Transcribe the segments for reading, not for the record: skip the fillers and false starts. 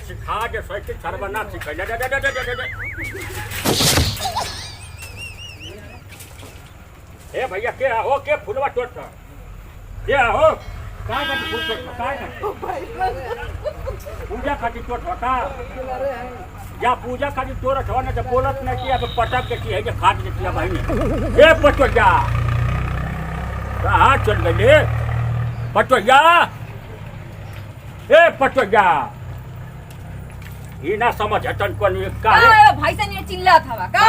सिखा दे सही सर्वनाश सिखा दे ए भैया के हो के फुलवा तोड़ के हो काय का फूल तोड़ काय का पूजा खाती तोड़ का या पूजा खाती तोड़ हो ना तो बोलत नहीं कि अब पटक देती है जे खाट देती है भाई ने ए पटोया कहां चल गए पटोया ए पटोया ये ना समझ हटन कोन का है भाई से ने चिल्ला था का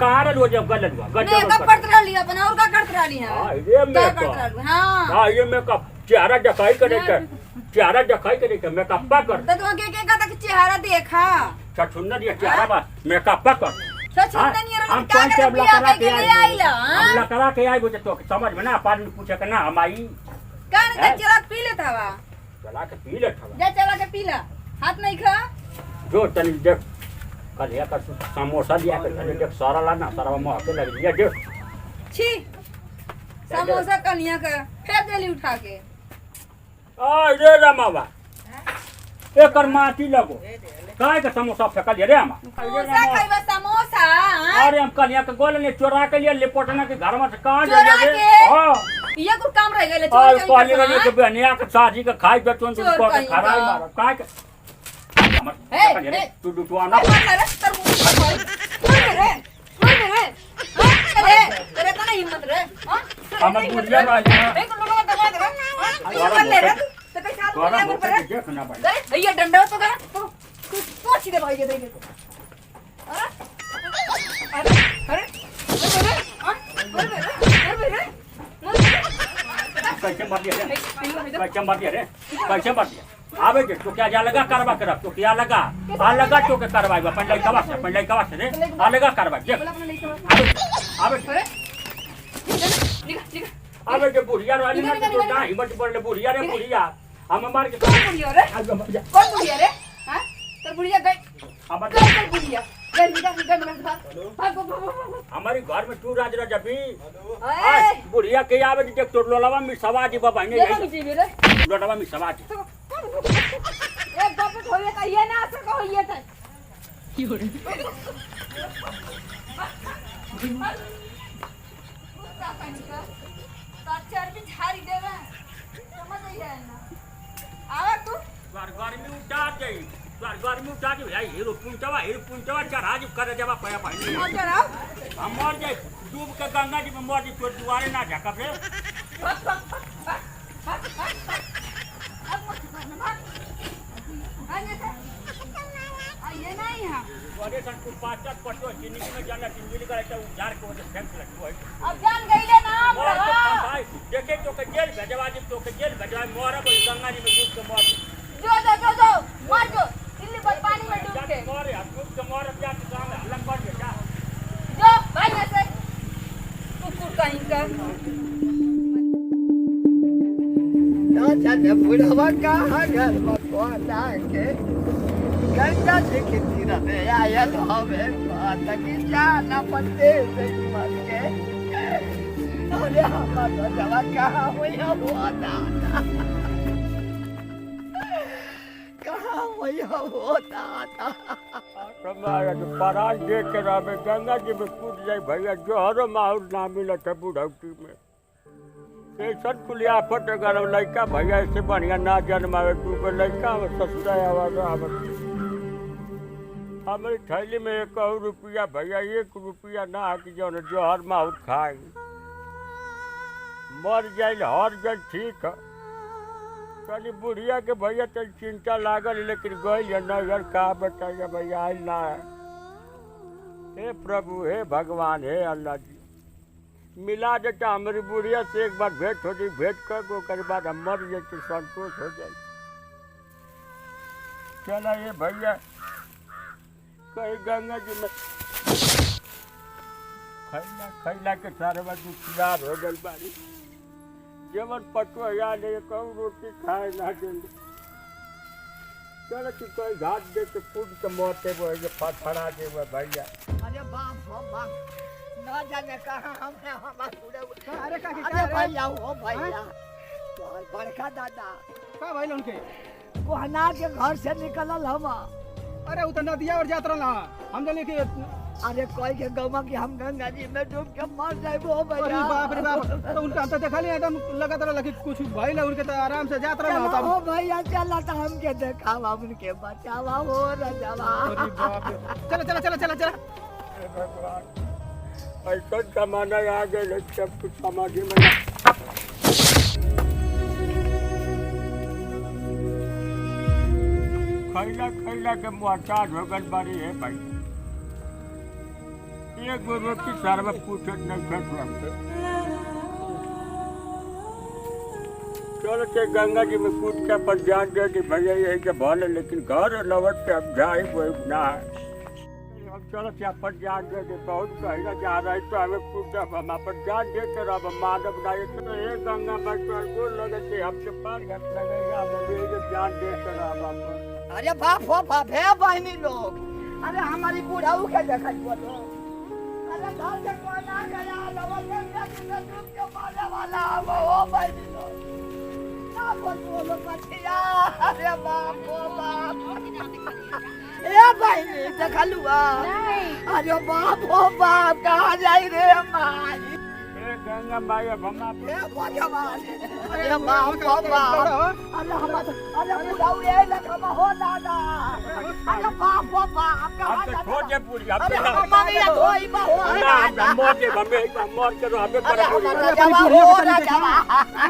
कार लो जब गलत हुआ गलत का पड़त रही अपन और का करत रही है हां ये मेकअप हां ये मेकअप चेहरा दिखाई करे के चेहरा दिखाई करे के मेकअप कर तो के का तक चेहरा देखा छछुन्ना दिया चेहरा बा मेकअप कर छछुन्ना नहीं रहा क्या करे बिया के ले आइला हम लकड़ा के आई बोले तो समझ में ना पानी पूछे के ना हमाई कान का चला पी ले था चला के पी ले था जा चला के पी ला हाथ नहीं खा जो तनी देख कल या का समोसा दिया के देख सारा लाना सारा मुंह के लग गया देख छी समोसा कनिया का फेंक देली उठा के आ रे रामावा एकर माटी लगो काय का समोसा फेंक दे रे हम समोसा खाइबा समोसा अरे हम कनिया के गोल ने चोरा के लिए लेपटना के घर में से कहां जा रे हां ये कुछ काम रह गेले चोरी कहानी रे के बनिया के साजी के खाई बेचन तो को के खराई मार काय के तू दुटवाना तेरे तो नहीं हिम्मत रे हम बुढ़िया वाले एक लोग दबा दे ले रे तो कैसे हाथ में पर देखना भाई भैया डंडा तो कर पोछ दे भाई दे अरे अरे कैसे मार दिया रे कैसे मार दिया रे कैसे मार दिया आवे के तो क्या जा लगा करवा कर तो क्या लगा आ लगा तो के करवाई अपन लइका से रे आ लगा करवा देख आवे आवे के बुढ़िया वाली ना तो ना हिम्मत पड़ले बुढ़िया रे बुढ़िया हम मार के कौन बुढ़िया रे कौन बुढ़िया रे हां तो बुढ़िया गई अब बुढ़िया हमारी घर में तू राज राजा भी बुढ़िया के आवे के देख तो लोलावा में सवाजी बाबा ने लोलावा में सवाजी एक बाप होए का ये ना असर का होए था चार भी झाड़ी देवे समझ आई है ना आवा तू गर्मी उतार दे गर्मी उतार दे भाई हीरो पुंचवा चढ़ा जी कर देवा पया पानी हां चढ़ाओ हम मर जाए डूब के गंगा जी में मर जी तो दुआरे ना झका रे ये नहीं है अरे सन को पांच पटो जिंदगी में जाना जिंदगी का एक उजार को फेंक लगतो है अब जान गईले नाम भाई देखे तो के जेल भेजवा दी तो के जेल भेजवा मोरा बोल गंगा जी में डूब के मर जो मर जो दिल्ली पर पानी में डूब के मोरे डूब के मर जा के गांव में हल्ला कर दे जा जो भाई ऐसे कुकुर कहीं का जाने बुढ़वा कहाँ घर बकवाना के गंगा जी की तीरथ आयल हमें बात की जाना पड़ते नहीं मर के अरे हमारा जवा कहाँ हुआ दादा कहाँ हुआ दादा हमारा तो पराज देख के रहे गंगा जी में कूद जाए भैया जोहरो माहौल ना मिला था बुढ़ौती में ऐसा कुलिया आफत अगर लड़का भैया ऐसे बढ़िया ना जन्मावे तू को लड़का में ससुरा आवाज हमारी थैली में 1 रुपया भैया 1 रुपया ना कि जो हर माहौल खाए मर जाए हर जल ठीक है कभी बुढ़िया के भैया तो चिंता लागल लेकिन गई नजर का बताइए भैया आयल ना है हे प्रभु हे भगवान हे अल्लाह जी मिला देता हमारी बुढ़िया से एक बार भेंट हो जाए भेंट कर दो कर बाद हम मर जाए तो संतोष हो जाए चला ये भैया कहीं गंगा जी में खैला के सारे बात दुखदार हो गल बारी जेवन पटो याद है कहूँ रोटी खाए ना दे चलो कि कोई घाट दे के कूद के मरते वो फड़फड़ा दे भैया अरे बाप ना जाने कहाँ हमने हमारे पूरे अरे काकी अरे भैया हो भैया तो बड़का दादा का भइल उनके कोहना के घर से निकलल हम अरे उ त नदिया और जात रहला हम जाने कि अरे कोई के गौमा की हम गंगा जी में डूब के मर जाए वो अरे भैया बाप रे बाप तो उनका हम तो देखली एकदम लगत रहला कि कुछ भइल उनके त आराम से जात रहला चलो तब हो भैया चला तो हमके देखावा उनके बचावा हो रजावा अरे बाप रे चल चल चल चल चल हे भगवान ऐसा जमाना आ गए सब कुछ समझ में ना खैला खैला के मोहताज हो गल बारी है भाई एक गो रोटी सारा पूछत नहीं खत हमसे चलो के गंगा जी में कूद के पर जान दे कि भैया यही के भले लेकिन घर लौट के अब जाए कोई ना है हम चलो क्या पर जान दे दे बहुत कहीं जा रहा है तो हमें कूद हम पर जान दे के रब मानव ना तो ये गंगा माई तो गोल लगे थे हमसे पार घट लगेगा हम ये जान दे के रब अरे बाप हो बाप है बहनी लोग अरे हमारी बुढ़ाऊ के देखा बोलो अरे घर से कोना गया लवा गंगा जी में डूब के मरने वाला वो बहनी लोग ना बोलो बचिया अरे बाप हो बाप ए बहनी देखा लुआ अरे बाप हो बाप कहाँ जाई रे माई गंगा माई अब हम ए भगवान अरे बाप हो बाप अरे बुढ़ाऊ ये लखम हो दादा अरे बाप हो बाप कहाँ तो जाता छोड़ दे पूरी अरे हमारे ये धोई बहु ना हम मोर के हमें मोर के हमें अरे कर पूरी हमारा जवा हो राजा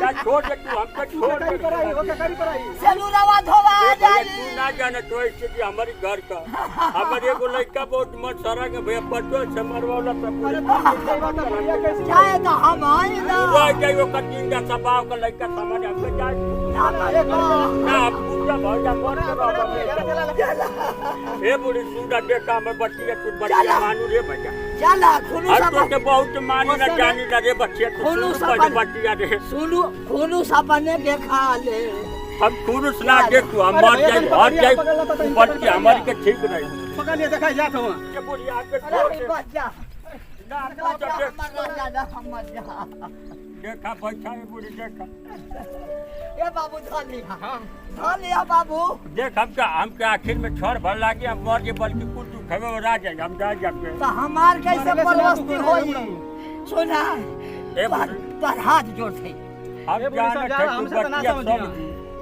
ना छोड़ दे तू हमको छोड़ दे कराई ओके करी कराई सेलूरावा धोवा जाई तू ना जाने तो स्थिति हमारी घर का हमारे एगो लड़का बहुत मन सारा के भैया पटो से मरवाला अरे ये बात भैया कैसे चाहे तो हम आई ना वो जाइयो कटिंग का स्वभाव का लड़का समझ हमको जाए ना हम पूरा भैया मोर के ए बुढ़ी सुंदर देखा मैं बच्ची तू बच्ची मानू रे भैया चला खुनु अब सब तो के बहुत मानी ना जानी ना रे बच्चे तू खुनु सुन सब बच्चिया रे सुनु खुनु सपने देखा ले हम खुरुस ना देखू हम मर जाए हट जाए बच्ची हमारी के ठीक नहीं पकड़ लिया देखा जात हुआ ये बुढ़ी आके छोड़ अरे दे बच्चा ना तू तो देख हम जा देखा बैठा है बुढ़ी देखा ए बाबू धन लिया बाबू देख हमके आखिर में छोड़ भर लागे हम मर जे बल्कि कुछ खबे और आ जाए हम जा जाते तो हमार कैसे परवस्ती होई सुना ए बुढ़ी पर हाथ जोड़ थे हम जाने थे तू हमसे तो ना बच्चिया समझिया सब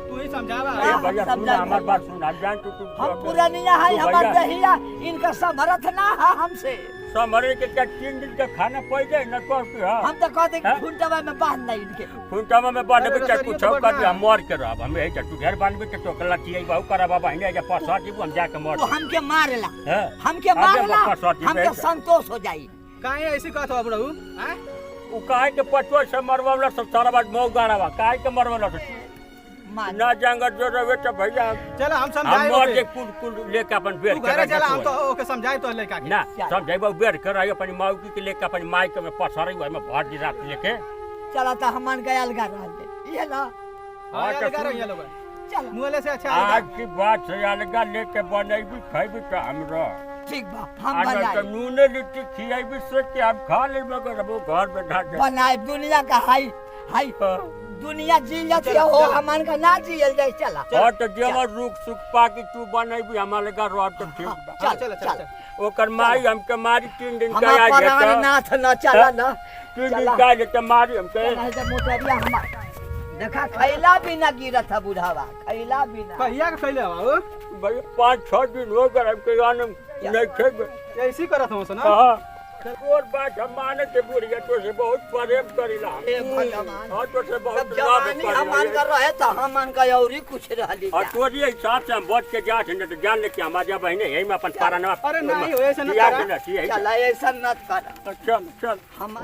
तू ही समझावा ए भैया सुन हमार बात सुन हम जान तू हम पुरानिया है हमार दहिया इनका समर्थ ना है हमसे समरे के क्या 3 दिन का खाना पड़ जाए न कह के हां हम तो कहते कि खुंटवा में बांध नहीं इनके खुंटावा में बांधबे अरे के सर, कुछ ये तो कर बढ़िया। हम मर के रहब हम यही तू घर बांधबे के तो कलटिया बहु करा बाबा हिने जा पसर जीव हम जाके मर वो हमके मारला हैं हमके अबे मारला बापा सर जी हमके बैठ। संतोष हो जाई काहे ऐसी कहत हो बुढ़ऊ हैं उ काहे के पटो से मरवावला सब सारा बात मौ गाड़ावा काहे के मरवावला मान ना जांगर जो रहे तो भैया चल हम हम समझाए मर ओके जे कुल कुल लेके अपन बेर तू कर घरे चला हम तो ओके समझाए तो लेका के ना समझाइबो बेर कर आई अपन माउकी के लेके अपन माई के में पसरई ओय में भर दी रात लेके चला तो हमन गया अलगा रह दे ये ना हां तो लगा रही लोग चल मुहले से अच्छा आज की बात से अलगा लेके बनैबी खैबी तो हमरा ठीक बा हम आज तो बनाए नूने लिट्टी खियाबी से कि हम खा ले मगर वो घर में ढा के बनाए दुनिया का हाई हाई दुनिया जियत है हो हमन का ना जियल जाए चला और तो जेवर रुक सुख पाकी तू बनैबी हमारे घर रह तो ठीक बा चल चल ओकर माई हमके मारी 3 दिन का हमार आ प्राण नाथ न चला ना 3 दिन का लेके मारी हमके नहीं तो मोटरिया हमार देखा खैला भी ना गिरत है बुढ़ावा खैला भी ना कहिया के खैले हो भाई 5-6 दिन हो गए हमके आनम नहीं खेबे ऐसी करत हो सना हां और बात हम माने के बुढ़िया तो से बहुत प्रेम करिला हे भगवान हां तो से बहुत जब जवानी हमन कर रहे तो हमन का औरी कुछ रहली और तोरी हिसाब से हम बच के जा न तो जान ले कि हमारे बहने यही में अपन पाराना अरे नहीं हो ऐसे न करा चला ऐसा न कर चल चल हम